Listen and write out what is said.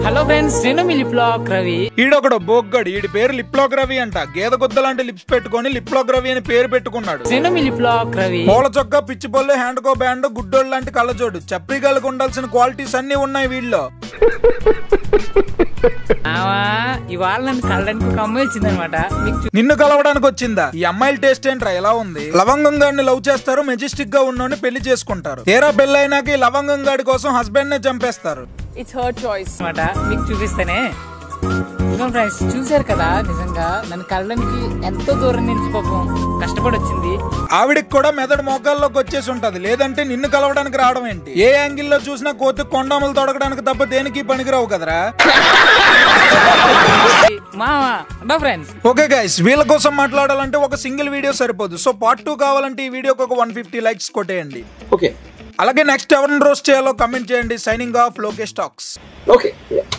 Hello friends, నేను మీ lip lock Ravi. ఈడొకడు బోగ్గడు, ఈడి పేరు లిప్ లాక్ రవి అంట. గేద గుద్ద లాంటి లిప్స్ పెట్టుకొని లిప్ లాక్ రవి అని పేరు పెట్టుకున్నాడు. నేను మీ లిప్ లాక్ రవి. పూల చొక్క, పిచ్చి పళ్ళు, హ్యాండ్ కో బ్యాండ్, గుడ్డోళ్ళు లాంటి కళ్ళజోడు, చప్రీగాళ్ళకు ఉండాల్సిన క్వాలిటీస్ అన్ని ఉన్నాయి వీళ్ళలో. ఇవాళ నన్ను కలడానికి ఒక అమ్మాయి వచ్చిందనమాట. నిన్ను కలవడానికి వచ్చిందా? ఈ అమ్మాయిల టేస్ట్ ఏంట్రా ఎలా ఉంది? లవంగం గాడిని లవ్ చేస్తారు, మెజెస్టిక్ గా ఉన్నోని పెళ్లి చేసుకుంటారు. తీరా పెళ్ళైనాక ఈ లవంగం గాడి కోసం హస్బెండ్ నే చంపేస్తారు. ఇట్స్ హర్ చాయిస్ అన్నమాట. మీకు చూపిస్తానే. ఫ్రెండ్స్ చూసారు కదా, నిజంగా నన్ను కలడానికి ఎంతో దూరం నుంచి పాపం కష్టపడి వచ్చింది. ఆవిడికి కూడా మెదడు మోకాల్లోకి వచ్చేసి ఉంటది, లేదంటే నిన్ను కలవడానికి రావడం ఏంటి? ఏ యాంగిల్ లో చూసినా కోతి కొండములు తొడగడానికి తప్ప దేనికి పనికిరావు కదరా. ఫ్రెండ్స్ ఓకే గైస్, వీళ్ళ కోసం మాట్లాడాలంటే ఒక సింగిల్ వీడియో సరిపోదు. సో పార్ట్ 2 కావాలంటే ఈ వీడియోకి ఒక 150 లైక్స్ కొట్టేయండి. ఓకే, అలాగే నెక్స్ట్ ఎవరిని రోస్ట్ చేయాలో కమెంట్ చేయండి. Signing off, Lokesh talks. Okay.